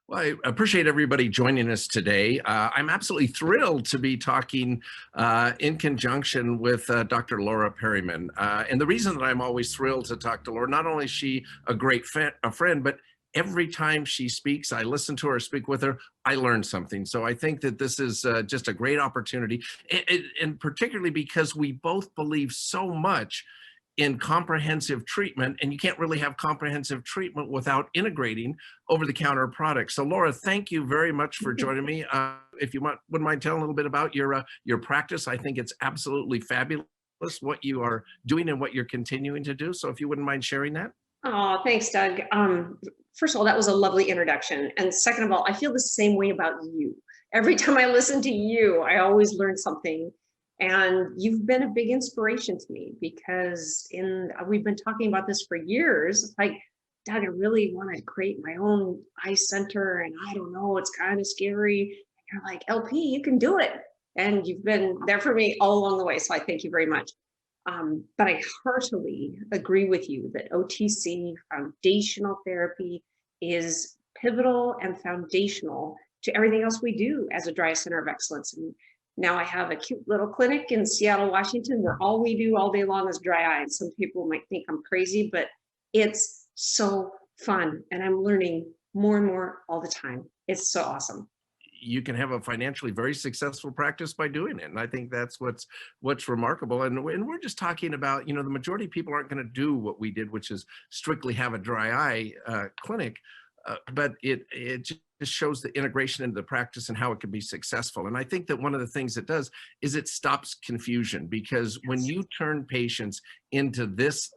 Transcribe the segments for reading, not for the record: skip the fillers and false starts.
Well, I appreciate everybody joining us today. I'm absolutely thrilled to be talking in conjunction with Dr. Laura Periman. And the reason that I'm always thrilled to talk to Laura, not only is she a great a friend, but every time she speaks, I listen to her, speak with her, I learn something. So I think that this is just a great opportunity, and particularly because we both believe so much in comprehensive treatment, and you can't really have comprehensive treatment without integrating over-the-counter products. So, Laura, thank you very much for joining me. If you wouldn't mind telling a little bit about your practice, I think it's absolutely fabulous what you are doing and what you're continuing to do. So, if you wouldn't mind sharing that. Oh, thanks, Doug. First of all, that was a lovely introduction. And second of all, I feel the same way about you. Every time I listen to you, I always learn something. And you've been a big inspiration to me because we've been talking about this for years. It's like, Doug, I really want to create my own eye center. And I don't know, it's kind of scary. And you're like, LP, you can do it. And you've been there for me all along the way. So I thank you very much. But I heartily agree with you that OTC foundational therapy is pivotal and foundational to everything else we do as a dry center of excellence. And now I have a cute little clinic in Seattle, Washington, where all we do all day long is dry eye. And some people might think I'm crazy, but it's so fun. And I'm learning more and more all the time. It's so awesome. You can have a financially very successful practice by doing it. And I think that's what's remarkable. And we're just talking about, the majority of people aren't going to do what we did, which is strictly have a dry eye clinic. But it just shows the integration into the practice and how it can be successful. And I think that one of the things it does is it stops confusion, because when you turn patients into this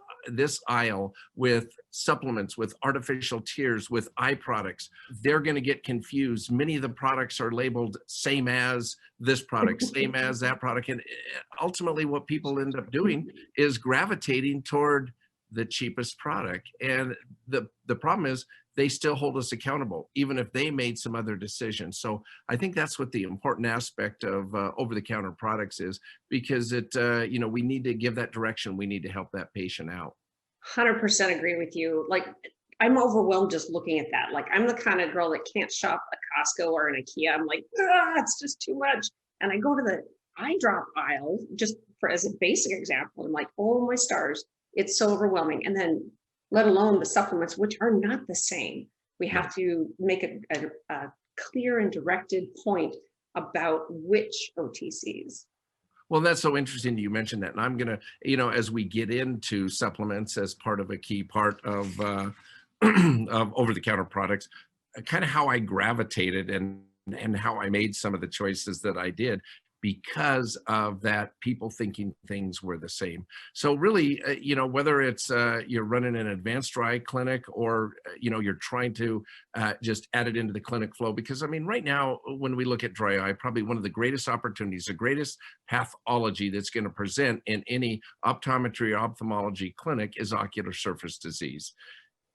aisle with supplements, with artificial tears, with eye products, they're going to get confused. Many of the products are labeled same as this product, same as that product. And ultimately what people end up doing is gravitating toward the cheapest product. And the problem is they still hold us accountable, even if they made some other decisions. So I think that's what the important aspect of over-the-counter products is, because we need to give that direction. We need to help that patient out. 100% agree with you. Like, I'm overwhelmed just looking at that. Like, I'm the kind of girl that can't shop at Costco or an IKEA. I'm like, it's just too much. And I go to the eye drop aisle just as a basic example. I'm like, oh my stars, it's so overwhelming. And then let alone the supplements, which are not the same. We have to make a clear and directed point about which OTCs. Well, that's so interesting you mentioned that. And I'm going to, as we get into supplements as part of a key part of, of over-the-counter products, kind of how I gravitated and how I made some of the choices that I did, because of that people thinking things were the same. So really, whether it's you're running an advanced dry clinic, or, you're trying to just add it into the clinic flow, because I mean, right now, when we look at dry eye, probably one of the greatest opportunities, the greatest pathology that's going to present in any optometry or ophthalmology clinic is ocular surface disease.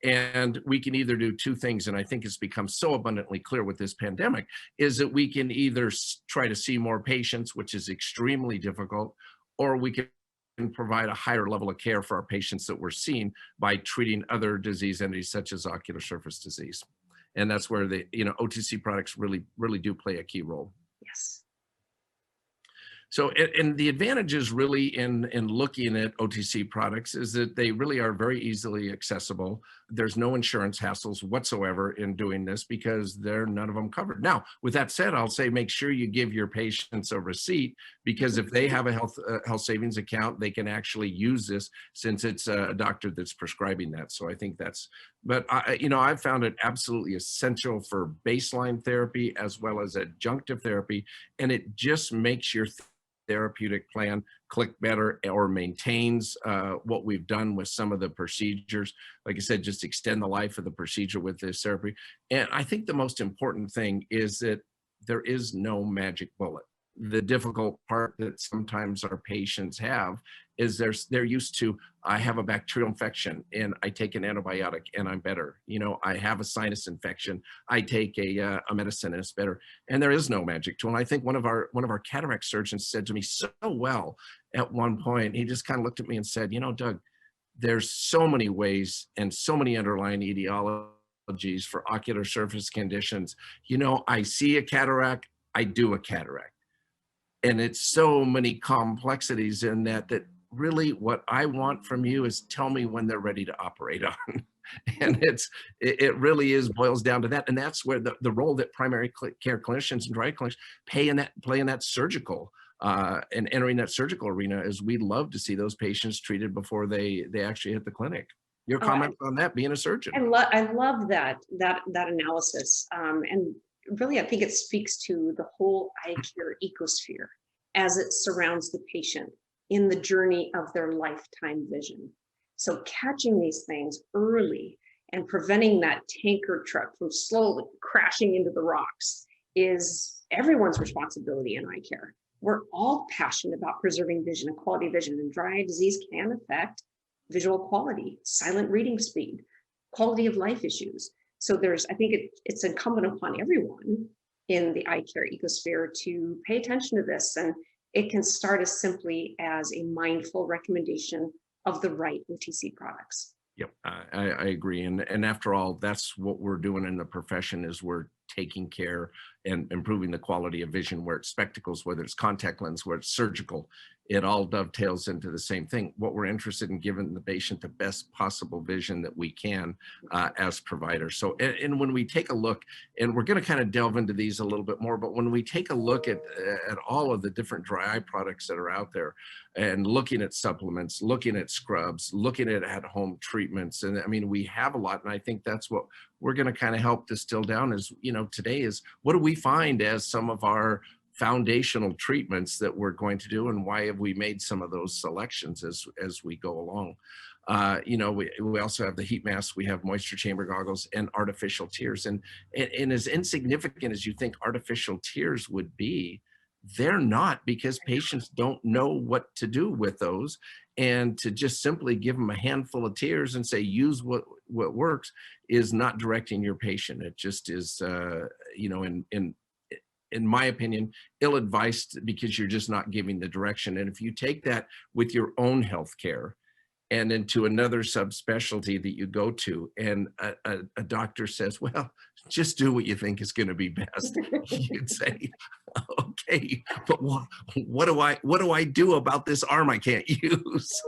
And we can either do two things, and I think it's become so abundantly clear with this pandemic, is that we can either try to see more patients, which is extremely difficult, or we can provide a higher level of care for our patients that we're seeing by treating other disease entities such as ocular surface disease. And that's where the OTC products really do play a key role. Yes. So, and the advantages really in looking at OTC products is that they really are very easily accessible. There's no insurance hassles whatsoever in doing this, because none of them covered. Now, with that said, I'll say make sure you give your patients a receipt, because if they have a health savings account, they can actually use this, since it's a doctor that's prescribing that. So I think but I've found it absolutely essential for baseline therapy as well as adjunctive therapy, and it just makes your therapeutic plan click better, or maintains what we've done with some of the procedures. Like I said, just extend the life of the procedure with this therapy. And I think the most important thing is that there is no magic bullet. The difficult part that sometimes our patients have is they're used to, I have a bacterial infection and I take an antibiotic and I'm better. I have a sinus infection, I take a medicine and it's better. And there is no magic tool. And I think one of our cataract surgeons said to me so well at one point, he just kind of looked at me and said, Doug, there's so many ways and so many underlying etiologies allergies, for ocular surface conditions. You know, I see a cataract, I do a cataract. And it's so many complexities in that, that really what I want from you is tell me when they're ready to operate on. And it really is boils down to that. And that's where the role that primary care clinicians and dry clinicians play in that surgical and entering that surgical arena, is we love to see those patients treated before they actually hit the clinic. Your comment on that, being a surgeon? I love that analysis, and really I think it speaks to the whole eye care ecosphere as it surrounds the patient in the journey of their lifetime vision. So catching these things early and preventing that tanker truck from slowly crashing into the rocks is everyone's responsibility in eye care. We're all passionate about preserving vision and quality vision, and dry eye disease can affect visual quality, silent reading speed, quality of life issues. So I think it's incumbent upon everyone in the eye care ecosphere to pay attention to this. And it can start as simply as a mindful recommendation of the right OTC products. Yep, I agree. And after all, that's what we're doing in the profession, is we're taking care and improving the quality of vision, where it's spectacles, whether it's contact lens, where it's surgical, it all dovetails into the same thing. What we're interested in, giving the patient the best possible vision that we can as providers. So, and when we take a look, and we're going to kind of delve into these a little bit more, but when we take a look at all of the different dry eye products that are out there, and looking at supplements, looking at scrubs, looking at home treatments, and I mean, we have a lot, and I think that's what we're going to kind of help distill down is, you know, today is, what do we find as some of our foundational treatments that we're going to do, and why have we made some of those selections as we go along? You know, we also have the heat masks, we have moisture chamber goggles, and artificial tears. And as insignificant as you think artificial tears would be, they're not, because patients don't know what to do with those. And to just simply give them a handful of tears and say, use what works, is not directing your patient. It just is, you know, in my opinion, ill-advised, because you're just not giving the direction. And if you take that with your own health care and into another subspecialty that you go to, and a doctor says, well, just do what you think is going to be best, you'd say, okay, but what do I do about this arm I can't use?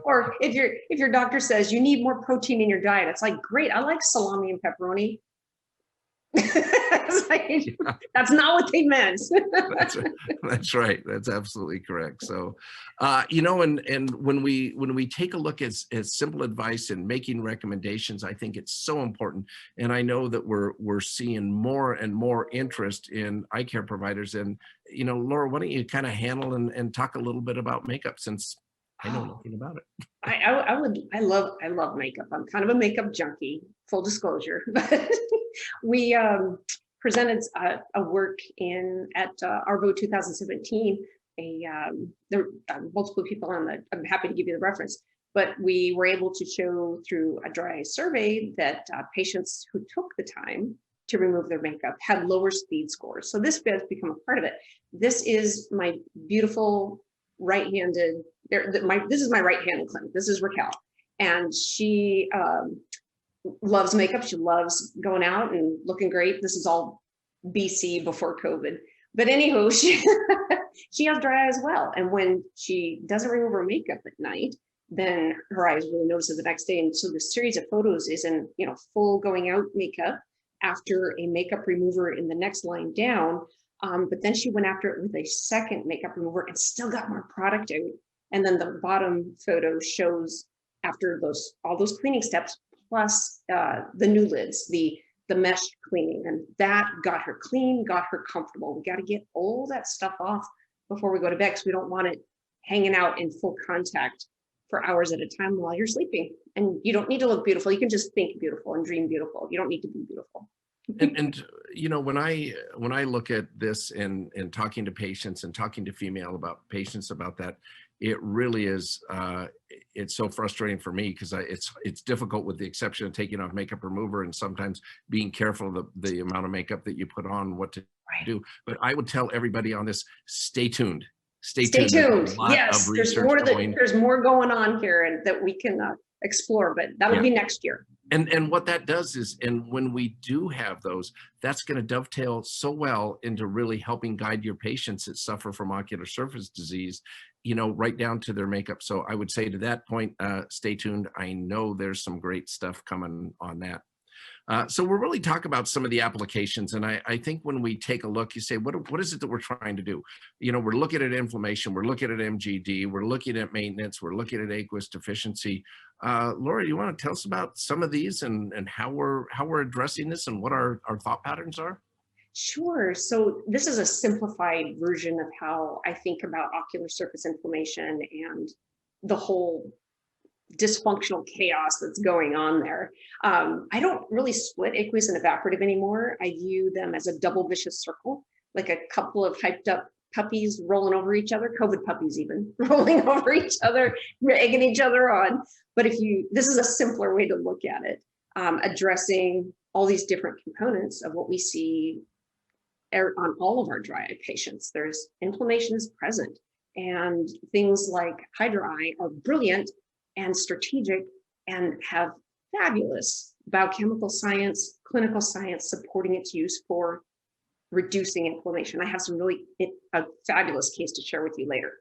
Or if your doctor says you need more protein in your diet, it's like, great, I like salami and pepperoni. It's like, yeah. That's not what they meant. That's right. That's absolutely correct. So, you know, and when we take a look at simple advice and making recommendations, I think it's so important. And I know that we're seeing more and more interest in eye care providers. And, you know, Laura, why don't you kind of handle and talk a little bit about makeup, since I know nothing about it. I love makeup. I'm kind of a makeup junkie, full disclosure. But we presented a work at Arvo 2017. There are multiple people on the. I'm happy to give you the reference. But we were able to show through a dry eye survey that patients who took the time to remove their makeup had lower speed scores. So this has become a part of it. This is my beautiful right-handed. This is my right-handed clinic. This is Raquel, and she loves makeup. She loves going out and looking great. This is all BC, before COVID. But anywho, she has dry eye as well. And when she doesn't remove her makeup at night, then her eyes really notice it the next day. And so the series of photos is in, you know, full going out makeup after a makeup remover in the next line down. But then she went after it with a second makeup remover and still got more product out. And then the bottom photo shows after all those cleaning steps, plus the new lids, the mesh cleaning, and that got her clean, got her comfortable. We got to get all that stuff off before we go to bed, because we don't want it hanging out in full contact for hours at a time while you're sleeping. And you don't need to look beautiful. You can just think beautiful and dream beautiful. You don't need to be beautiful. And you know, when I look at this and talking to patients and talking to patients about that, it really is it's so frustrating for me, because it's difficult, with the exception of taking off makeup remover and sometimes being careful of the amount of makeup that you put on, what to do. But I would tell everybody on this, stay tuned. Stay tuned. Yes, there's more going on here and that we can explore, but that'll be next year. And what that does is, and when we do have those, that's going to dovetail so well into really helping guide your patients that suffer from ocular surface disease, right down to their makeup. So I would say to that point, stay tuned. I know there's some great stuff coming on that. So we'll really talk about some of the applications. And I think when we take a look, you say, what is it that we're trying to do? We're looking at inflammation, we're looking at MGD, we're looking at maintenance, we're looking at aqueous deficiency. Laura, you want to tell us about some of these and how we're addressing this and what our thought patterns are? Sure. So this is a simplified version of how I think about ocular surface inflammation and the whole dysfunctional chaos that's going on there. I don't really split aqueous and evaporative anymore. I view them as a double vicious circle, like a couple of hyped up puppies rolling over each other, COVID puppies even, rolling over each other, egging each other on. But this is a simpler way to look at it, addressing all these different components of what we see on all of our dry eye patients. There's inflammation is present, and things like HydroEye are brilliant and strategic and have fabulous biochemical science, clinical science supporting its use for reducing inflammation. I have a fabulous case to share with you later.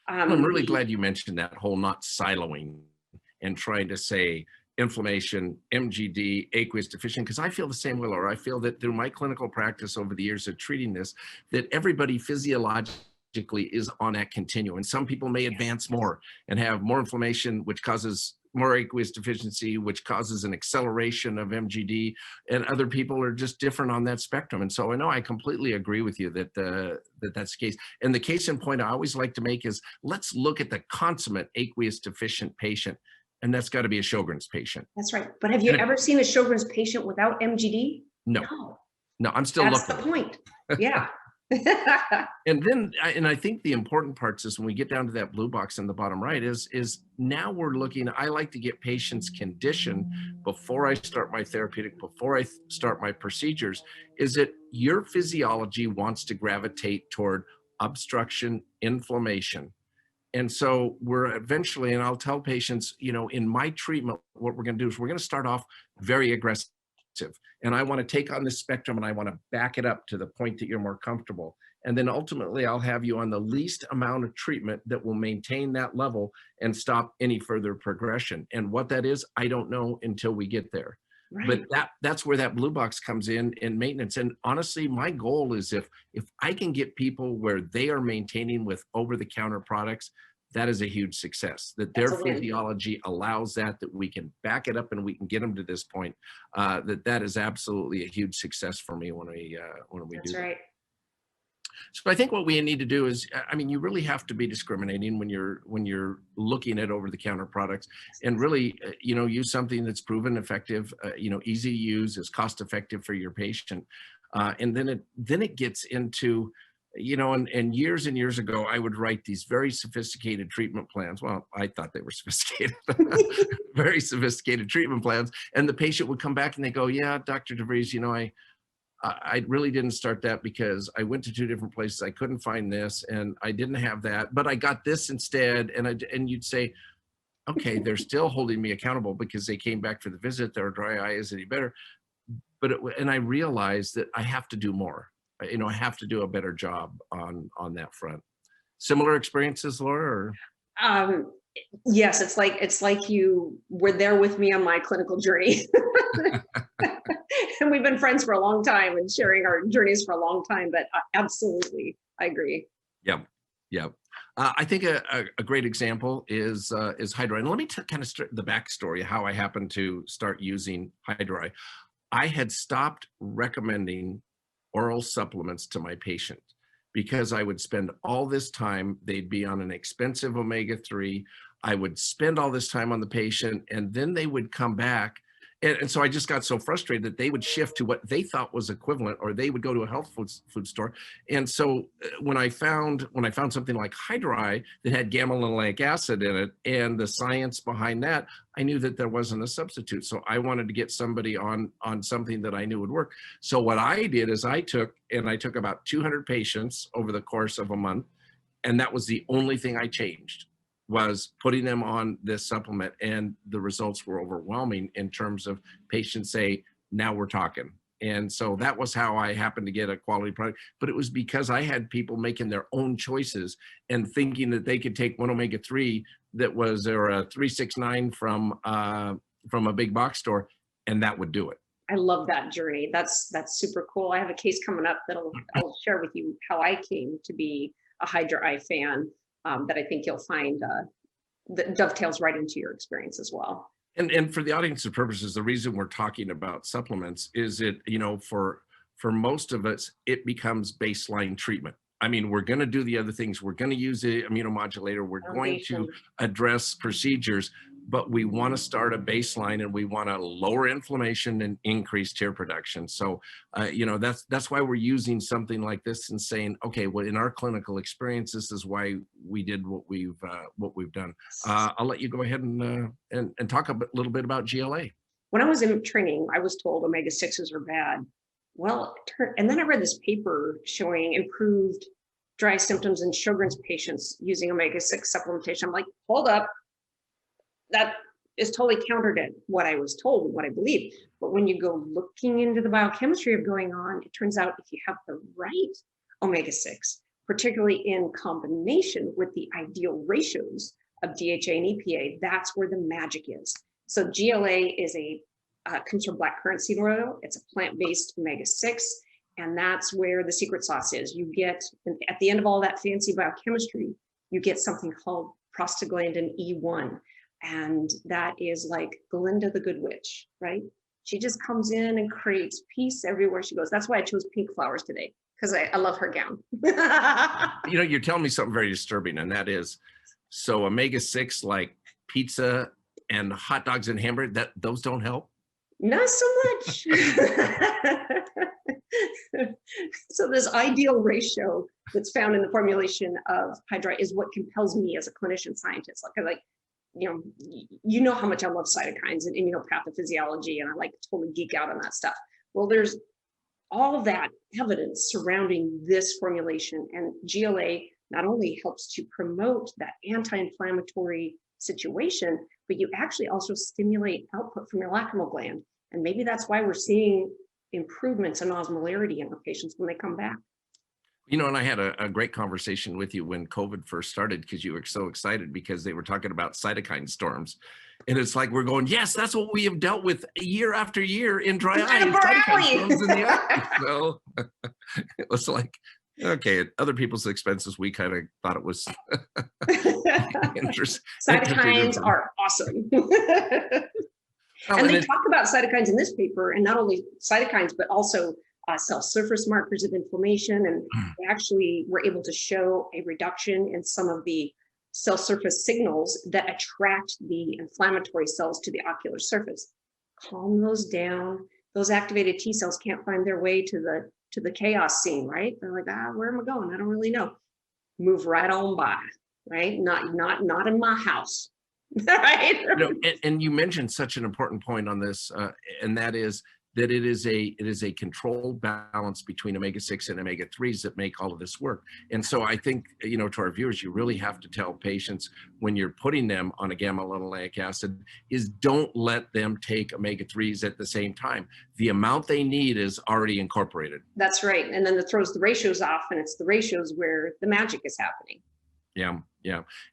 I'm really glad you mentioned that whole not siloing and trying to say inflammation, MGD, aqueous deficient, because I feel the same way, Laura. I feel that through my clinical practice over the years of treating this, that everybody physiologically is on that continuum. And some people may advance more and have more inflammation, which causes more aqueous deficiency, which causes an acceleration of MGD, and other people are just different on that spectrum. And so I know I completely agree with you that that's the case. And the case in point I always like to make is, let's look at the consummate aqueous deficient patient, and that's got to be a Sjogren's patient. That's right. But have you ever seen a Sjogren's patient without MGD? No, I'm still That's looking. the point. Yeah. And I think the important parts is when we get down to that blue box in the bottom right is now we're looking, I like to get patients conditioned before I start my therapeutic, before I start my procedures, is that your physiology wants to gravitate toward obstruction, inflammation. And so we're eventually, and I'll tell patients, in my treatment, what we're going to do is we're going to start off very aggressive. And I want to take on this spectrum and I want to back it up to the point that you're more comfortable. And then ultimately, I'll have you on the least amount of treatment that will maintain that level and stop any further progression. And what that is, I don't know until we get there. Right. But that's where that blue box comes in maintenance. And honestly, my goal is if I can get people where they are maintaining with over-the-counter products, that is a huge success, that their physiology allows that we can back it up and we can get them to this point. That is absolutely a huge success for me when we do that. Right. So I think what we need to do is, you really have to be discriminating when you're looking at over-the-counter products, and really, use something that's proven effective, easy to use, is cost-effective for your patient, and then it gets into, and years and years ago, I would write these very sophisticated treatment plans. Well, I thought they were sophisticated, very sophisticated treatment plans, and the patient would come back and they go, "Yeah, Dr. Devries, I really didn't start that because I went to 2 different places. I couldn't find this and I didn't have that, but I got this instead." And you'd say, okay, they're still holding me accountable because they came back for the visit. Their dry eye isn't any better. And I realized that I have to do more. I have to do a better job on that front. Similar experiences, Laura? Or? Yes, it's like you were there with me on my clinical journey. And we've been friends for a long time and sharing our journeys for a long time, but absolutely, I agree. Yeah. I think a great example is HydroEye. And let me kind of the backstory of how I happened to start using HydroEye. I had stopped recommending oral supplements to my patient because I would spend all this time, they'd be on an expensive omega-3. I would spend all this time on the patient, and then they would come back. And so I just got so frustrated that they would shift to what they thought was equivalent, or they would go to a health food store. And so when I found something like HydroEye that had gamma-linolenic acid in it and the science behind that, I knew that there wasn't a substitute. So I wanted to get somebody on something that I knew would work. So what I did is I took about 200 patients over the course of a month, and that was the only thing I changed. was putting them on this supplement, and the results were overwhelming in terms of patients say, now we're talking. And so that was how I happened to get a quality product. But it was because I had people making their own choices and thinking that they could take one omega-3 that was, or a 369 from a big box store, and that would do it. I love that journey. That's super cool. I have a case coming up that I'll share with you how I came to be a HydroEye fan, that I think you'll find that dovetails right into your experience as well. And for the audience's purposes, the reason we're talking about supplements is it, for most of us, it becomes baseline treatment. I mean, we're going to do the other things. We're going to use the immunomodulator. We're going to address procedures, but we want to start a baseline, and we want to lower inflammation and increase tear production. So, that's why we're using something like this and saying, okay, well, in our clinical experience, this is why we did what we've done. I'll let you go ahead and talk a little bit about GLA. When I was in training, I was told omega-6s are bad. Well, and then I read this paper showing improved dry symptoms in Sjogren's patients using omega-6 supplementation. I'm like, hold up. That is totally counter to what I was told and what I believe. But when you go looking into the biochemistry of going on, it turns out if you have the right omega-6, particularly in combination with the ideal ratios of DHA and EPA, that's where the magic is. So GLA is comes from blackcurrant seed oil. It's a plant-based omega-6, and that's where the secret sauce is. You get, at the end of all that fancy biochemistry, you get something called prostaglandin E1. And that is like Glinda the Good Witch, right? She just comes in and creates peace everywhere she goes. That's why I chose pink flowers today, because I love her gown. You're telling me something very disturbing, and that is, so omega-6 like pizza and hot dogs and hamburger, those don't help? Not so much. So this ideal ratio that's found in the formulation of HydroEye is what compels me as a clinician scientist. You know how much I love cytokines and immunopathophysiology, and I like to totally geek out on that stuff. Well, there's all that evidence surrounding this formulation, and GLA not only helps to promote that anti-inflammatory situation, but you actually also stimulate output from your lacrimal gland. And maybe that's why we're seeing improvements in osmolarity in our patients when they come back. And I had a great conversation with you when COVID first started, because you were so excited because they were talking about cytokine storms. And it's like, we're going, yes, that's what we have dealt with year after year in dry eye. Cytokine storms in the eye. So it was like, okay, at other people's expenses, we kind of thought it was interesting. Cytokines are awesome. And they talk about cytokines in this paper, and not only cytokines, but also cell surface markers of inflammation. And they actually were able to show a reduction in some of the cell surface signals that attract the inflammatory cells to the ocular surface. Calm those down. Those activated T cells can't find their way to the chaos scene, right? They're like, where am I going? I don't really know. Move right on by, right? Not in my house. Right? And you mentioned such an important point on this, and that is that it is a controlled balance between omega-6 and omega-3s that make all of this work. And so I think, to our viewers, you really have to tell patients when you're putting them on a gamma-linolenic acid is don't let them take omega-3s at the same time. The amount they need is already incorporated. That's right. And then it throws the ratios off, and it's the ratios where the magic is happening. Yeah.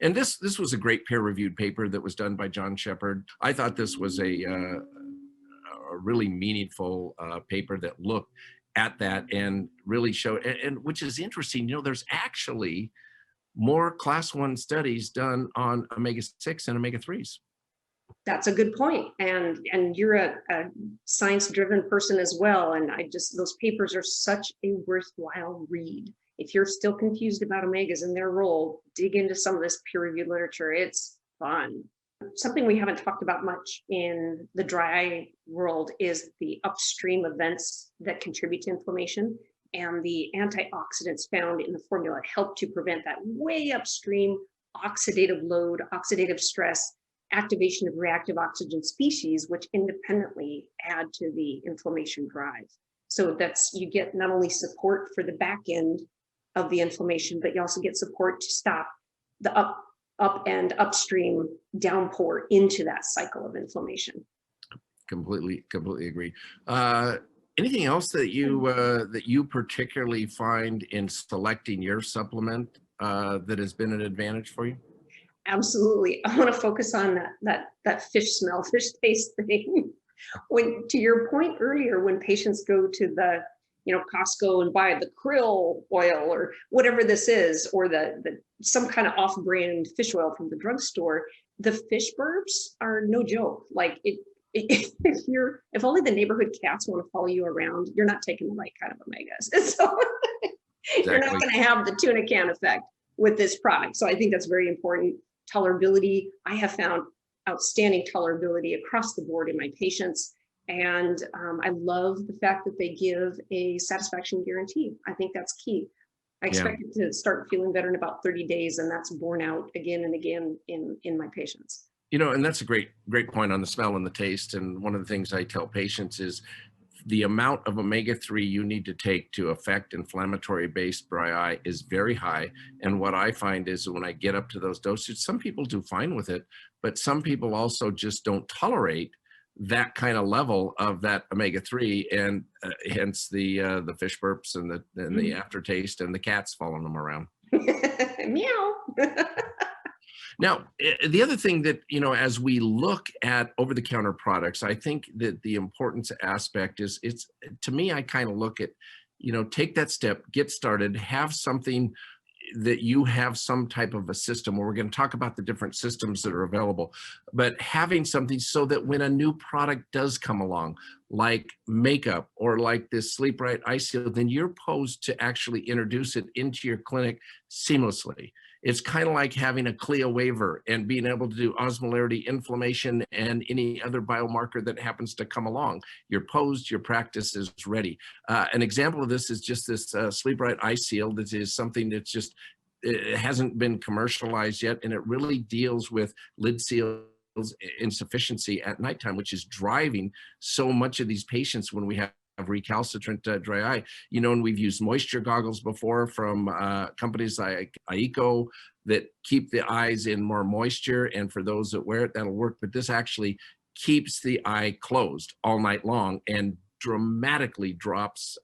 And this was a great peer-reviewed paper that was done by John Shepard. I thought this was a really meaningful paper that looked at that and really showed, and which is interesting, there's actually more class 1 studies done on omega-6 and omega-3s. That's a good point. And you're a science-driven person as well. And those papers are such a worthwhile read. If you're still confused about omegas and their role, dig into some of this peer-reviewed literature. It's fun. Something we haven't talked about much in the dry eye world is the upstream events that contribute to inflammation, and the antioxidants found in the formula help to prevent that way upstream oxidative load, oxidative stress, activation of reactive oxygen species, which independently add to the inflammation drive. So you get not only support for the back end of the inflammation, but you also get support to stop the upstream downpour into that cycle of inflammation. Completely agree. Anything else that you particularly find in selecting your supplement that has been an advantage for you? Absolutely. I want to focus on that fish smell, fish taste thing. When, to your point earlier, when patients go to the Costco and buy the krill oil or whatever this is, or the some kind of off-brand fish oil from the drugstore, the fish burps are no joke. Like if only the neighborhood cats want to follow you around, you're not taking the right kind of omegas. So you're not Exactly. going to have the tuna can effect with this product. So I think that's very important. Tolerability, I have found outstanding tolerability across the board in my patients. And I love the fact that they give a satisfaction guarantee. I think that's key. I Yeah. expect it to start feeling better in about 30 days, and that's borne out again and again in my patients. And that's a great point on the smell and the taste. And one of the things I tell patients is the amount of omega-3 you need to take to affect inflammatory-based dry eye is very high. And what I find is when I get up to those doses, some people do fine with it, but some people also just don't tolerate that kind of level of that omega-3, and hence the fish burps and the aftertaste and the cats following them around. Meow. Now, the other thing that, as we look at over-the-counter products, I think that the importance aspect is, to me, I kind of look at, take that step, get started, have something that you have some type of a system, where we're going to talk about the different systems that are available, but having something so that when a new product does come along, like makeup or like this Sleep Rite Eye Seal, then you're posed to actually introduce it into your clinic seamlessly. It's kind of like having a CLIA waiver and being able to do osmolarity, inflammation, and any other biomarker that happens to come along. You're posed, your practice is ready. An example of this is just this Sleep Rite Eye Seal. That is something that's just, it hasn't been commercialized yet, and it really deals with lid seals insufficiency at nighttime, which is driving so much of these patients when we have recalcitrant dry eye. And we've used moisture goggles before from companies like Aiko that keep the eyes in more moisture, and for those that wear it, that'll work. But this actually keeps the eye closed all night long and dramatically drops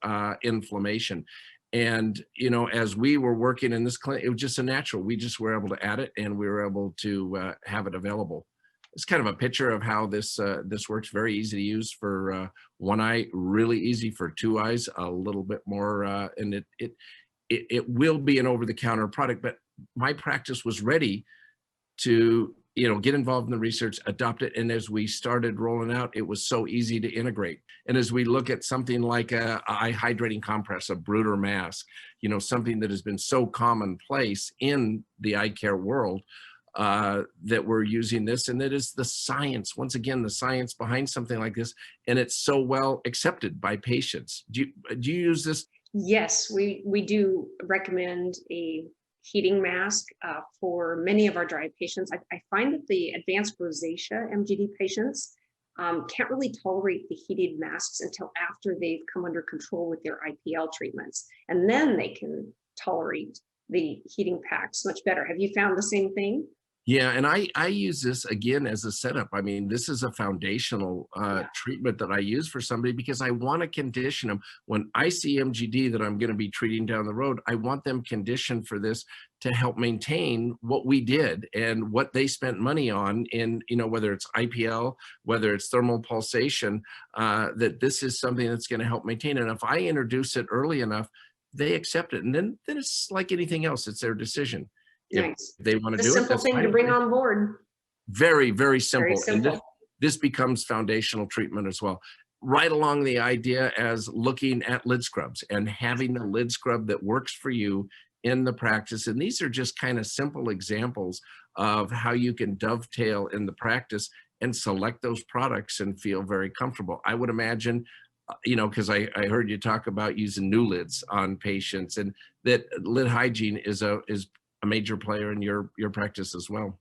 inflammation. And as we were working in this clinic, it was just a natural. We just were able to add it, and we were able to have it available. It's kind of a picture of how this works. Very easy to use for one eye, really easy for two eyes, a little bit more, and it will be an over-the-counter product. But my practice was ready to get involved in the research, adopt it, and as we started rolling out, it was so easy to integrate. And as we look at something like a eye hydrating compress, a Bruder mask, something that has been so commonplace in the eye care world, that we're using this, and that is the science, once again, the science behind something like this, and it's so well accepted by patients. Do you use this? Yes, we do recommend a heating mask for many of our dry patients. I find that the advanced rosacea MGD patients can't really tolerate the heated masks until after they've come under control with their IPL treatments, and then they can tolerate the heating packs much better. Have you found the same thing? Yeah, and I use this again as a setup. I mean, this is a foundational treatment that I use for somebody, because I want to condition them. When I see MGD that I'm going to be treating down the road, I want them conditioned for this to help maintain what we did and what they spent money on in, whether it's IPL, whether it's thermal pulsation, that this is something that's going to help maintain. And if I introduce it early enough, they accept it. And then it's like anything else, it's their decision. If Nice. they want to It's a do it, simple that's thing to fine. bring on board. Very, very Very simple. And simple. this becomes foundational treatment as well. Right along the idea as looking at lid scrubs and having the lid scrub that works for you in the practice. And these are just kind of simple examples of how you can dovetail in the practice and select those products and feel very comfortable. I would imagine, because I heard you talk about using new lids on patients, and that lid hygiene is a major player in your practice as well.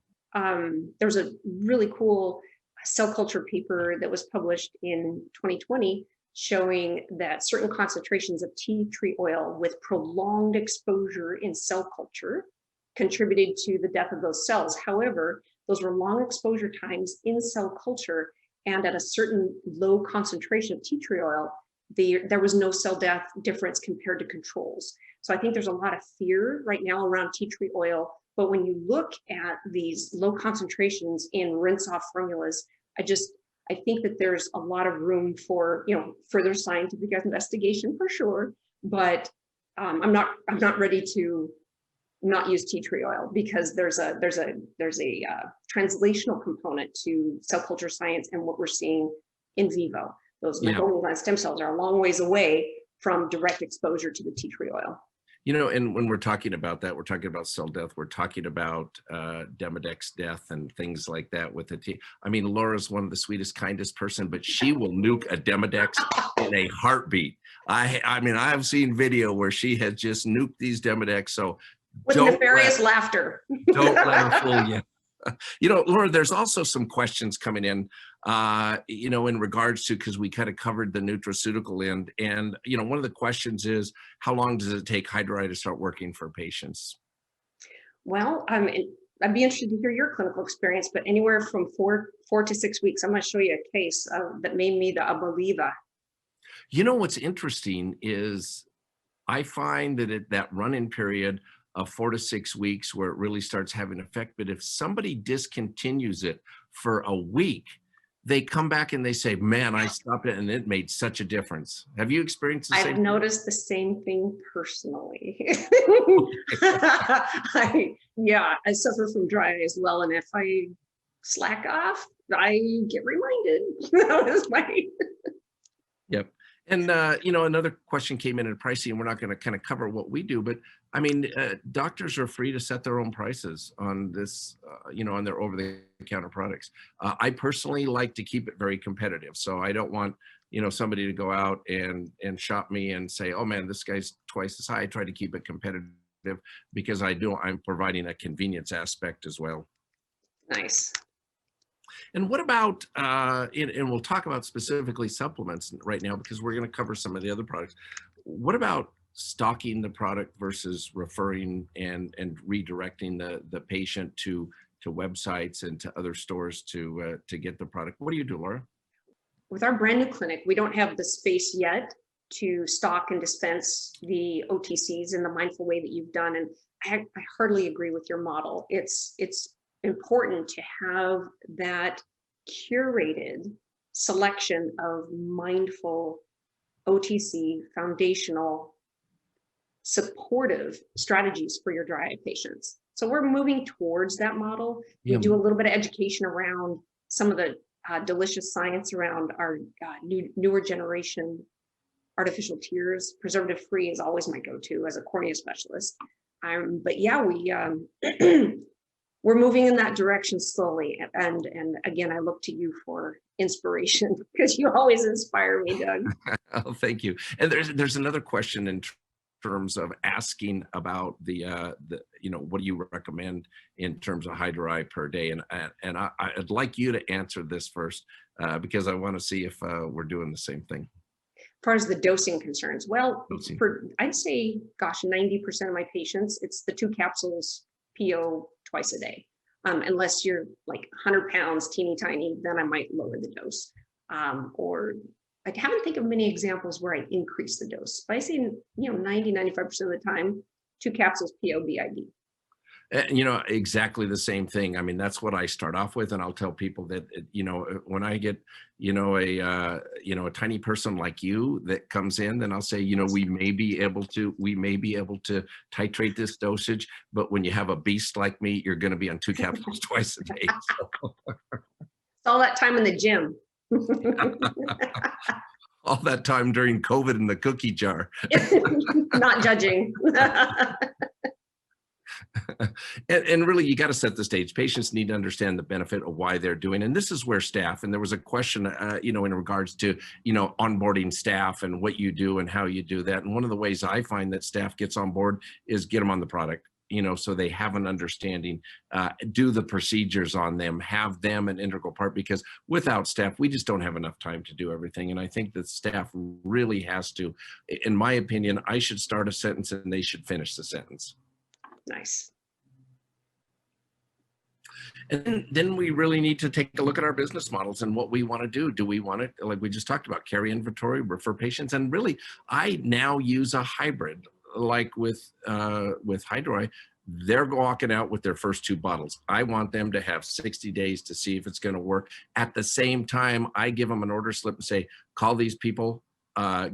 There's a really cool cell culture paper that was published in 2020 showing that certain concentrations of tea tree oil with prolonged exposure in cell culture contributed to the death of those cells. However, those were long exposure times in cell culture, and at a certain low concentration of tea tree oil, there was no cell death difference compared to controls. So I think there's a lot of fear right now around tea tree oil, but when you look at these low concentrations in rinse-off formulas, I think that there's a lot of room for, further scientific investigation for sure, but I'm not ready to not use tea tree oil, because there's a translational component to cell culture science and what we're seeing in vivo. Those microglial stem cells are a long ways away from direct exposure to the tea tree oil. And when we're talking about that, we're talking about cell death, we're talking about Demodex death and things like that with the tea. I mean, Laura's one of the sweetest, kindest person, but she will nuke a Demodex in a heartbeat. I mean, I've seen video where she has just nuked these Demodex. So with nefarious laughter. Don't let her fool you. Laura, there's also some questions coming in, in regards to, because we kind of covered the nutraceutical end. And, one of the questions is, how long does it take HydroEye to start working for patients? Well, I'd be interested to hear your clinical experience, but anywhere from 4 to 6 weeks. I'm going to show you a case that made me a believer. What's interesting is I find that that run-in period of 4 to 6 weeks where it really starts having effect. But if somebody discontinues it for a week, they come back and they say, man, I stopped it and it made such a difference. Have you experienced the same thing? I've noticed the same thing personally. I suffer from dry eye as well. And if I slack off, I get reminded. That was my... Yep. And, another question came in pricing, and we're not going to kind of cover what we do, but I mean, doctors are free to set their own prices on this, on their over-the-counter products. I personally like to keep it very competitive. So I don't want, somebody to go out and shop me and say, oh man, this guy's twice as high. I try to keep it competitive because I'm providing a convenience aspect as well. Nice. And what about, and we'll talk about specifically supplements right now, because we're going to cover some of the other products. What about stocking the product versus referring and redirecting the patient to websites and to other stores to get the product? What do you do, Laura? With our brand new clinic, we don't have the space yet to stock and dispense the OTCs in the mindful way that you've done. And I hardly agree with your model. It's important to have that curated selection of mindful OTC foundational supportive strategies for your dry eye patients. So we're moving towards that model. We do a little bit of education around some of the delicious science around our newer generation artificial tears. Preservative free is always my go-to as a cornea specialist. But yeah, we're moving in that direction slowly. And again, I look to you for inspiration because you always inspire me, Doug. Oh, thank you. And there's another question in terms of asking about the what do you recommend in terms of HydroEye per day? And I'd like you to answer this first because I want to see if we're doing the same thing. As far as the dosing concerns, well, I'd say, gosh, 90% of my patients, it's the 2 capsules PO twice a day. Unless you're like 100 pounds, teeny tiny, then I might lower the dose. Or I haven't think of many examples where I increase the dose. But I say, 90, 95% of the time, 2 capsules PO BID. Exactly the same thing. I mean, that's what I start off with. And I'll tell people that, when I get, a tiny person like you that comes in, then I'll say, we may be able to titrate this dosage, but when you have a beast like me, you're going to be on 2 capsules twice a day. So. It's all that time in the gym. All that time during COVID in the cookie jar. Not judging. And really, you got to set the stage. Patients need to understand the benefit of why they're doing. And this is where staff, and there was a question, in regards to, onboarding staff and what you do and how you do that. And one of the ways I find that staff gets on board is get them on the product, so they have an understanding, do the procedures on them, have them an integral part, because without staff, we just don't have enough time to do everything. And I think that staff really has to, in my opinion, I should start a sentence and they should finish the sentence. Nice. And then we really need to take a look at our business models and what we want to do. Do we want to, like we just talked about, carry inventory, refer patients? And really, I now use a hybrid, like with HydroEye. They're walking out with their first 2 bottles. I want them to have 60 days to see if it's going to work. At the same time, I give them an order slip and say, call these people,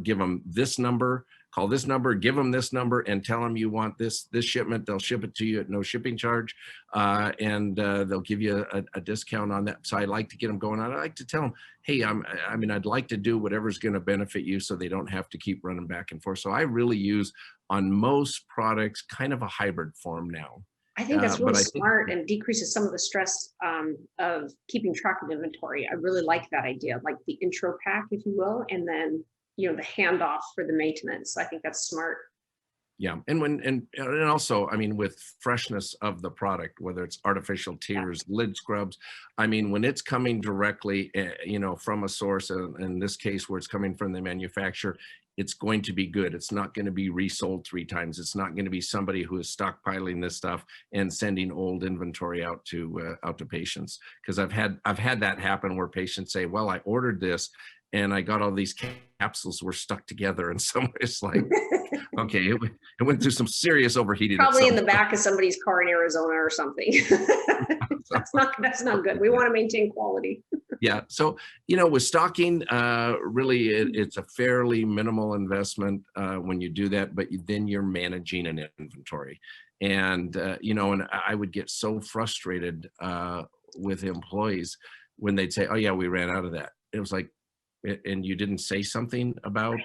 give them this number, call this number, give them this number, and tell them you want this shipment. They'll ship it to you at no shipping charge, and they'll give you a discount on that. So I like to get them going on. I like to tell them, hey, I'd like to do whatever's going to benefit you, so they don't have to keep running back and forth. So I really use, on most products, kind of a hybrid form now. I think that's really but smart and decreases some of the stress of keeping track of inventory. I really like that idea, like the intro pack, if you will, and then the handoff for the maintenance. I think that's smart. Yeah, and also, I mean, with freshness of the product, whether it's artificial tears, lid scrubs, I mean, when it's coming directly, from a source, in this case, where it's coming from the manufacturer, it's going to be good. It's not going to be resold 3 times. It's not going to be somebody who is stockpiling this stuff and sending old inventory out to patients. Because I've had that happen where patients say, well, I ordered this and I got all these capsules were stuck together, and somewhere it's like, okay, it went through some serious overheating. Probably in the back of somebody's car in Arizona or something. That's not good. We want to maintain quality. Yeah. So, with stocking, really, it's a fairly minimal investment when you do that, but then you're managing an inventory. And, and I would get so frustrated with employees when they'd say, oh, yeah, we ran out of that. It was like, and you didn't say something about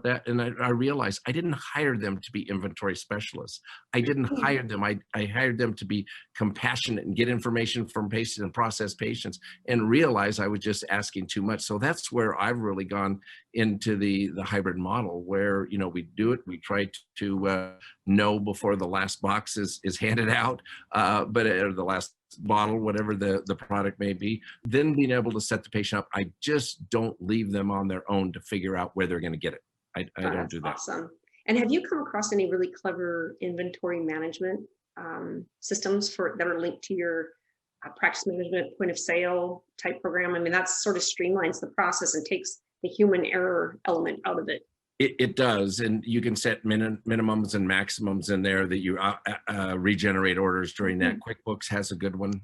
that. And I realized I didn't hire them to be inventory specialists. I didn't hire them. I hired them to be compassionate and get information from patients and process patients, and realize I was just asking too much. So that's where I've really gone into the hybrid model, where, we do it. We try to know before the last box is handed out, or the last bottle, whatever the product may be, then being able to set the patient up. I just don't leave them on their own to figure out where they're going to get it. I don't do that. Awesome. And have you come across any really clever inventory management systems that are linked to your practice management point of sale type program? I mean, that sort of streamlines the process and takes the human error element out of it. It does, and you can set minimums and maximums in there that you regenerate orders during that. QuickBooks has a good one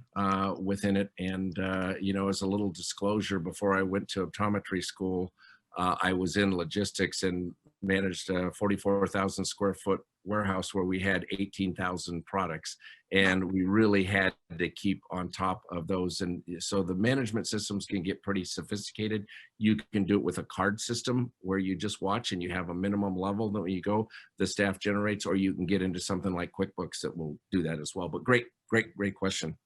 within it, and as a little disclosure, before I went to optometry school, I was in logistics and managed a 44,000 square foot warehouse where we had 18,000 products, and we really had to keep on top of those. And so the management systems can get pretty sophisticated. You can do it with a card system where you just watch and you have a minimum level that when you go, the staff generates, or you can get into something like QuickBooks that will do that as well. But great question.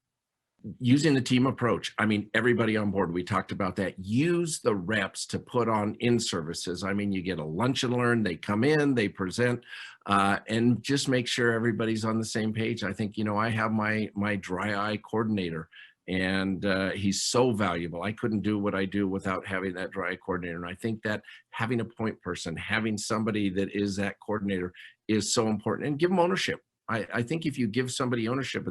Using the team approach. I mean, everybody on board, we talked about that. Use the reps to put on in-services. I mean, you get a lunch and learn, they come in, they present, and just make sure everybody's on the same page. I think, I have my dry eye coordinator, and he's so valuable. I couldn't do what I do without having that dry eye coordinator. And I think that having a point person, having somebody that is that coordinator is so important, and give them ownership. I think if you give somebody ownership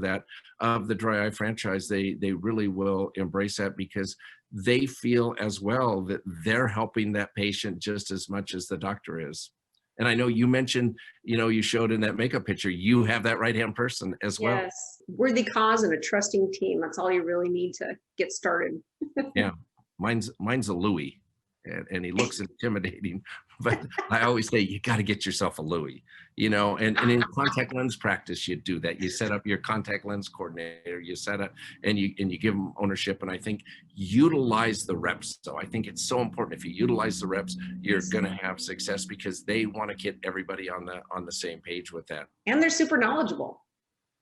of the dry eye franchise, they really will embrace that, because they feel as well that they're helping that patient just as much as the doctor is. And I know you mentioned, you showed in that makeup picture, you have that right-hand person as well. Yes, worthy cause and a trusting team. That's all you really need to get started. Yeah, mine's a Louis. And he looks intimidating, but I always say, you got to get yourself a Louis, and in contact lens practice, you do that. You set up your contact lens coordinator, you set up, and you give them ownership. And I think utilize the reps. So I think it's so important. If you utilize the reps, you're going to have success, because they want to get everybody on the same page with that. And they're super knowledgeable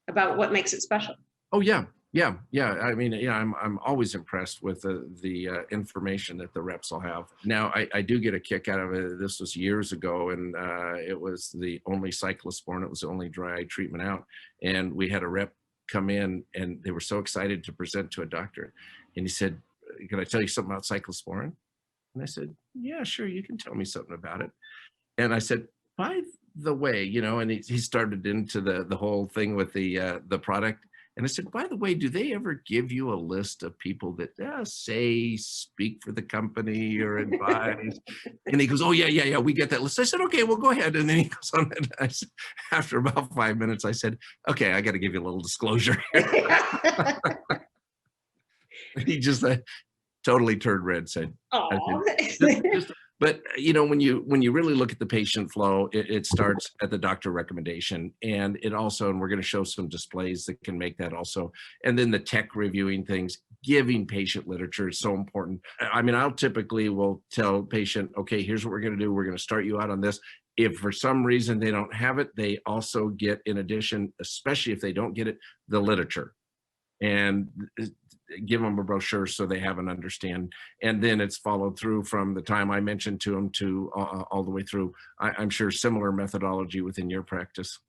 about what makes it special. Oh, yeah. Yeah. I mean, I'm always impressed with the information that the reps will have. Now, I do get a kick out of it. This was years ago, and it was the only cyclosporin. It was the only dry eye treatment out. And we had a rep come in, and they were so excited to present to a doctor. And he said, can I tell you something about cyclosporin? And I said, yeah, sure. You can tell me something about it. And I said, by the way, and he started into the whole thing with the product. And I said, by the way, do they ever give you a list of people that say speak for the company or advise? And he goes, oh, yeah, we get that list. I said, okay, well, go ahead. And then he goes on. And I said, after about 5 minutes, I said, okay, I got to give you a little disclosure here. He just totally turned red, said, Oh, but when you really look at the patient flow, it starts at the doctor recommendation, and it also, and we're going to show some displays that can make that also, and then the tech reviewing things, giving patient literature is so important. I mean, I'll typically will tell patient, okay, here's what we're going to do. We're going to start you out on this. If for some reason they don't have it, they also get, in addition, especially if they don't get it, the literature, and give them a brochure so they have an understand. And then it's followed through from the time I mentioned to them to all the way through. I'm sure similar methodology within your practice.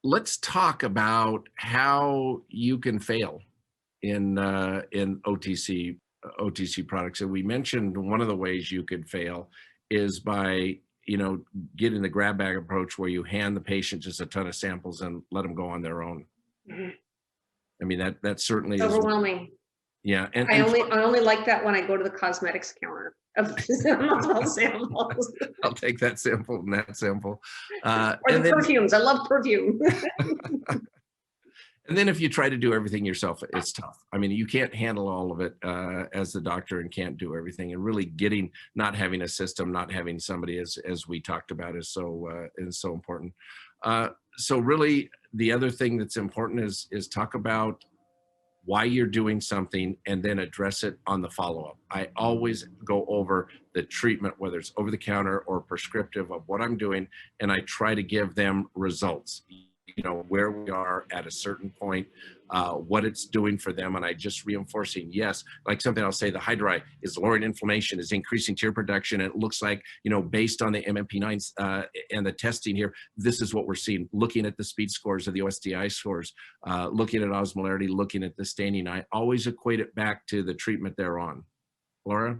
Let's talk about how you can fail in OTC products. And we mentioned one of the ways you could fail is by getting the grab bag approach, where you hand the patient just a ton of samples and let them go on their own. Mhm. I mean, that certainly It's is overwhelming. Yeah, I only like that when I go to the cosmetics counter of multiple samples. I'll take that sample and that sample. Or And the then, perfumes. I love perfume. and then if you try to do everything yourself, it's tough. I mean, you can't handle all of it as the doctor, and can't do everything. And really not having a system, not having somebody, as we talked about, is so important. So really, the other thing that's important is talk about why you're doing something, and then address it on the follow-up. I always go over the treatment, whether it's over the counter or prescriptive, of what I'm doing, and I try to give them results, where we are at a certain point, what it's doing for them. And I just reinforcing, yes, like something I'll say, the HydroEye is lowering inflammation, is increasing tear production. And it looks like, based on the MMP9s and the testing here, this is what we're seeing, looking at the speed scores of the OSDI scores, looking at osmolarity, looking at the staining. I always equate it back to the treatment they're on. Laura?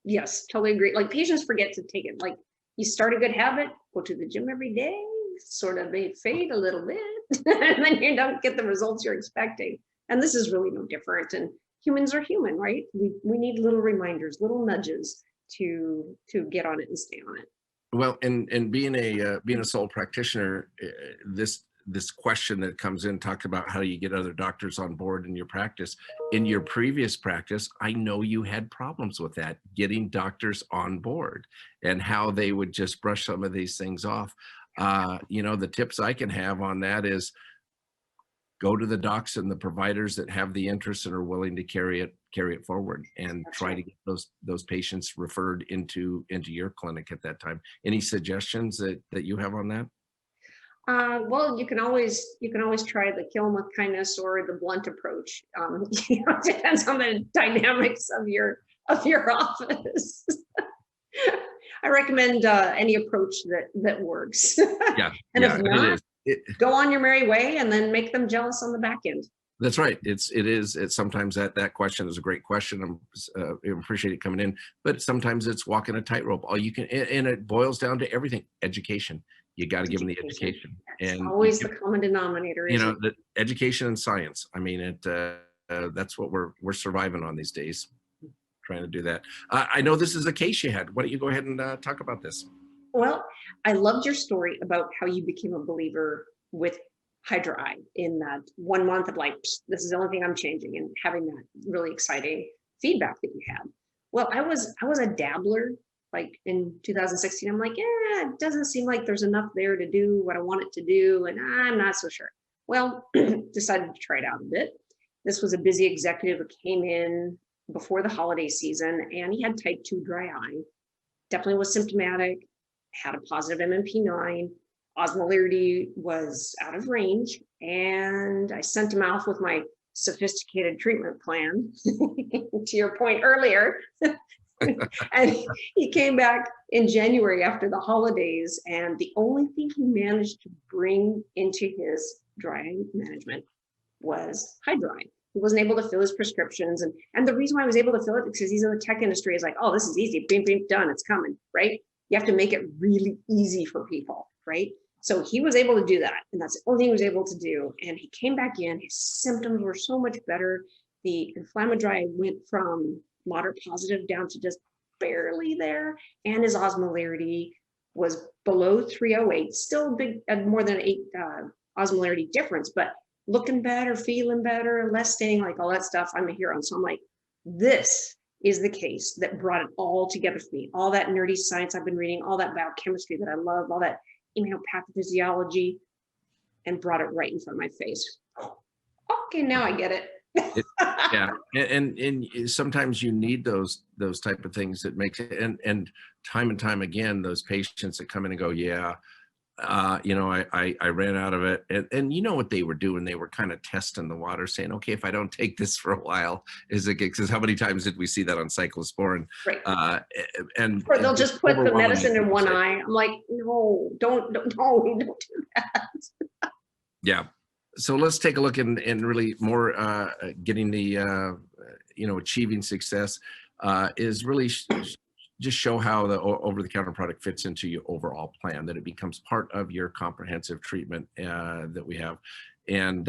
Yes, totally agree. Like, patients forget to take it. Like, you start a good habit, go to the gym every day, sort of may fade a little bit, and then you don't get the results you're expecting. And this is really no different. And humans are human, right? We need little reminders, little nudges to get on it and stay on it. Well, and being a sole practitioner, this question that comes in, talk about how you get other doctors on board in your practice. In your previous practice, I know you had problems with that, getting doctors on board, and how they would just brush some of these things off. The tips I can have on that is go to the docs and the providers that have the interest and are willing to carry it forward, and try to get those patients referred into your clinic at that time. Any suggestions that you have on that? Well, you can always try the kill 'em with kindness or the blunt approach. It depends on the dynamics of your office. I recommend any approach that works. Yeah, And if not, it is. go on your merry way, and then make them jealous on the back end. That's right. It's sometimes that question is a great question. I appreciate it coming in, but sometimes it's walking a tightrope. All you can, and it boils down to everything: education. You got to give them the education, That's and always the common denominator. the education and science. I mean, that's what we're surviving on these days, trying to do that. I know this is a case you had. Why don't you go ahead and talk about this? Well, I loved your story about how you became a believer with HydroEye, in that 1 month of like, this is the only thing I'm changing, and having that really exciting feedback that you had. Well, I was a dabbler, like in 2016. I'm like, yeah, it doesn't seem like there's enough there to do what I want it to do, and I'm not so sure. Well, decided to try it out a bit. This was a busy executive who came in before the holiday season, and he had type 2 dry eye, definitely was symptomatic, had a positive MMP9, osmolarity was out of range, and I sent him off with my sophisticated treatment plan, to your point earlier. And he came back in January after the holidays, and the only thing he managed to bring into his dry eye management was HydroEye. He wasn't able to fill his prescriptions, and the reason why I was able to fill it, because he's in the tech industry, is like, oh, this is easy, bing, bing, done, it's coming, right? You have to make it really easy for people, right? So he was able to do that, and that's the only thing he was able to do. And he came back in, his symptoms were so much better. The inflammatory went from moderate positive down to just barely there, and his osmolarity was below 308, still big, more than 8 osmolarity difference, but looking better, feeling better, less staining, like all that stuff. I'm a hero. So I'm like, this is the case that brought it all together for me. All that nerdy science I've been reading, all that biochemistry that I love, all that immunopathophysiology, and brought it right in front of my face. Okay, now I get it. Yeah, and sometimes you need those type of things that makes it, and time again, those patients that come in and go, yeah, you know, I ran out of it, and you know what they were doing? They were kind of testing the water, saying, okay, if I don't take this for a while, is it? Because how many times did we see that on cyclosporin? Right. And Or they'll just put the medicine in one say, eye. I'm like, no, don't do that. Yeah. So let's take a look and really more getting the, you know, achieving success is really just show how the over-the-counter product fits into your overall plan, that it becomes part of your comprehensive treatment that we have. And,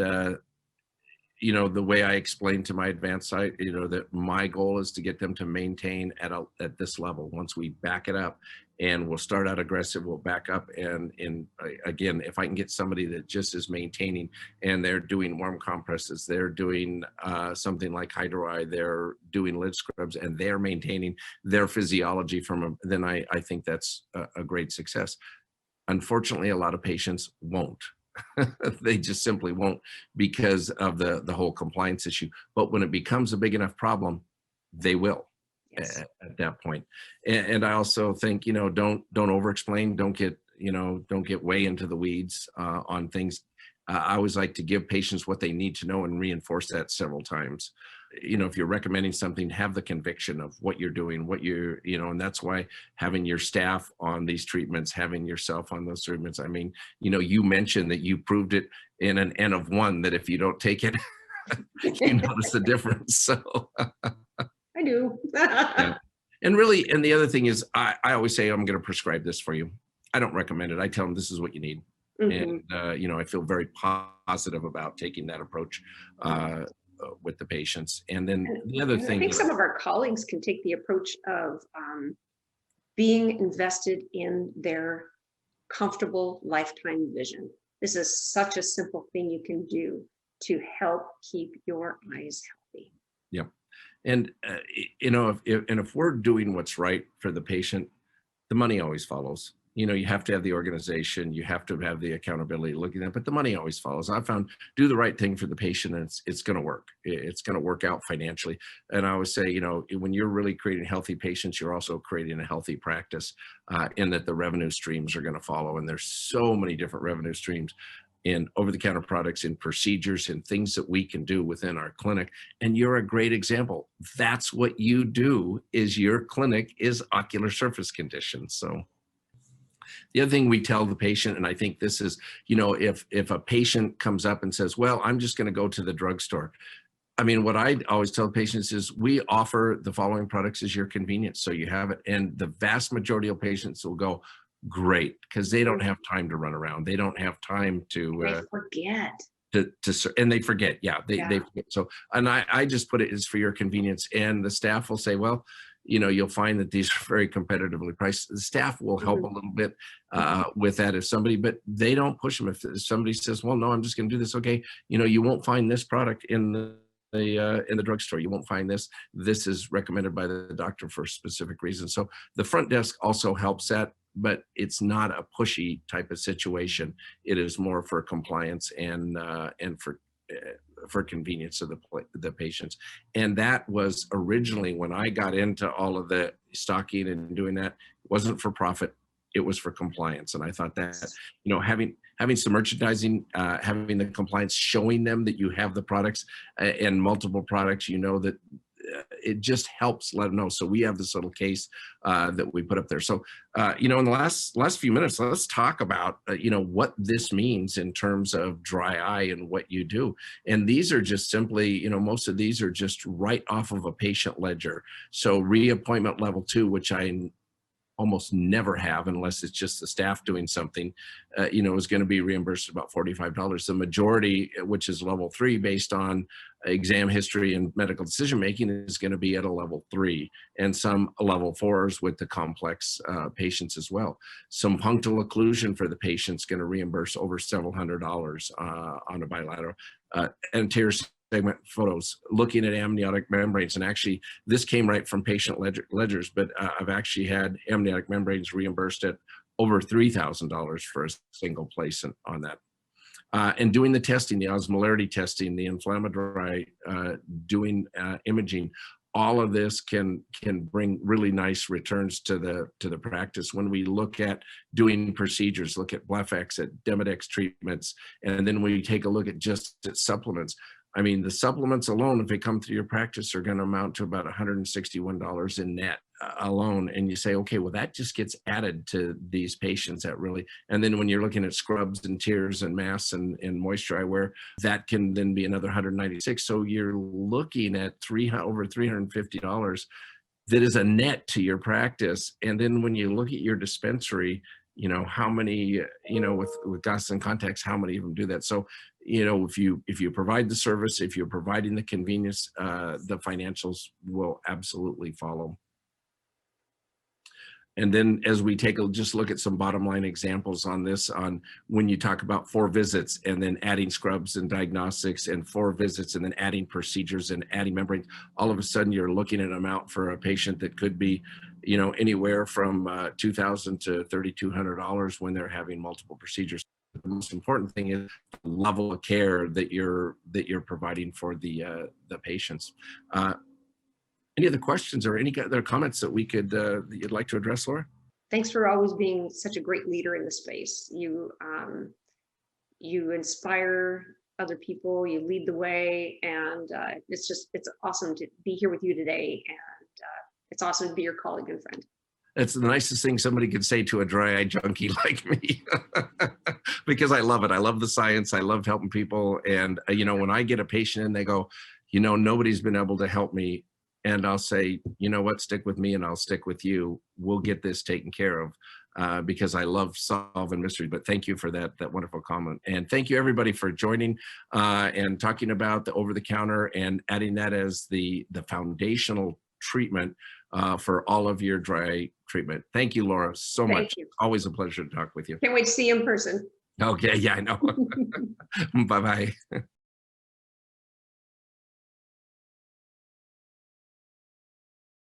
you know, the way I explained to my advanced site, you know, that my goal is to get them to maintain at this level. Once we back it up, and we'll start out aggressive, we'll back up. And again, if I can get somebody that just is maintaining, and they're doing warm compresses, they're doing something like HydroEye, they're doing lid scrubs, and they're maintaining their physiology then I think that's a great success. Unfortunately, a lot of patients won't. They just simply won't, because of the whole compliance issue. But when it becomes a big enough problem, they will. Yes. At that point. And I also think, you know, don't over explain, don't get way into the weeds on things. I always like to give patients what they need to know and reinforce that several times. You know, if you're recommending something, have the conviction of what you're doing, you know, and that's why having your staff on these treatments, having yourself on those treatments. I mean, you know, you mentioned that you proved it in an N of 1, that if you don't take it, you notice the difference. So I do. Yeah. And really, and the other thing is, I always say, I'm going to prescribe this for you. I don't recommend it. I tell them this is what you need. Mm-hmm. And, you know, I feel very positive about taking that approach with the patients. And then the other thing, I think some of our colleagues can take the approach of being invested in their comfortable lifetime vision. This is such a simple thing you can do to help keep your eyes healthy. Yep. And, you know, if we're doing what's right for the patient, the money always follows. You know, you have to have the organization, you have to have the accountability looking at it, but the money always follows. I found, do the right thing for the patient, and it's going to work. It's going to work out financially. And I always say, you know, when you're really creating healthy patients, you're also creating a healthy practice, in that the revenue streams are going to follow. And there's so many different revenue streams in over-the-counter products, in procedures, and things that we can do within our clinic. And you're a great example. That's what you do, is your clinic is ocular surface conditions. So the other thing we tell the patient, and I think this is, you know, if a patient comes up and says, well, I'm just going to go to the drugstore. I mean, what I always tell patients is, we offer the following products as your convenience, so you have it. And the vast majority of patients will go, great, because they don't have time to run around. They don't have time to they forget. And they forget. Yeah, they forget. So, and I just put it as for your convenience. And the staff will say, well, you know, you'll find that these are very competitively priced. The staff will help a little bit with that if somebody, but they don't push them. If somebody says, well, no, I'm just going to do this. Okay. You know, you won't find this product in the drugstore. You won't find this. This is recommended by the doctor for a specific reason. So the front desk also helps that, but it's not a pushy type of situation. It is more for compliance and for convenience of the patients. And that was originally, when I got into all of the stocking and doing that, it wasn't for profit, it was for compliance. And I thought that, you know, having some merchandising, having the compliance, showing them that you have the products and multiple products, you know, that it just helps let them know. So we have this little case that we put up there. So, you know, in the last few minutes, let's talk about, you know, what this means in terms of dry eye and what you do. And these are just simply, you know, most of these are just right off of a patient ledger. So reappointment level 2, which I almost never have, unless it's just the staff doing something, is going to be reimbursed about $45. The majority, which is level 3 based on exam history and medical decision making, is going to be at a level 3, and some level 4s with the complex patients as well. Some punctal occlusion for the patient's going to reimburse over several $100s on a bilateral. Anterior segment photos, looking at amniotic membranes. And actually, this came right from patient ledgers, but I've actually had amniotic membranes reimbursed at over $3,000 for a single place on that. And doing the testing, the osmolarity testing, the inflammatory, doing imaging, all of this can bring really nice returns to the practice. When we look at doing procedures, look at BlephX, at Demodex treatments, and then we take a look at just at supplements. I mean, the supplements alone, if they come through your practice, are going to amount to about $161 in net alone. And you say, okay, well, that just gets added to these patients that really, and then when you're looking at scrubs and tears and masks and moisture eyewear, that can then be another $196. So you're looking at over $350 that is a net to your practice. And then when you look at your dispensary, how many, with glasses and contacts, how many of them do that? So, if you provide the service, if you're providing the convenience, the financials will absolutely follow. And then as we just look at some bottom line examples on this, on when you talk about 4 visits and then adding scrubs and diagnostics, and 4 visits and then adding procedures and adding membranes, all of a sudden you're looking at an amount for a patient that could be, anywhere from $2,000 to $3,200 when they're having multiple procedures. The most important thing is the level of care that you're providing for the patients. Any other questions or any other comments that that you'd like to address, Laura? Thanks for always being such a great leader in the space. You inspire other people, you lead the way, and it's awesome to be here with you today, and it's awesome to be your colleague and friend. That's the nicest thing somebody could say to a dry eye junkie like me, because I love it. I love the science. I love helping people. And, when I get a patient and they go, nobody's been able to help me, and I'll say, you know what, stick with me and I'll stick with you. We'll get this taken care of, because I love solving mysteries. But thank you for that wonderful comment. And thank you everybody for joining and talking about the over-the-counter and adding that as the foundational treatment for all of your dry treatment. Thank you, Laura, so much. Thank you. Always a pleasure to talk with you. Can't wait to see you in person. Okay, yeah, I know. Bye-bye.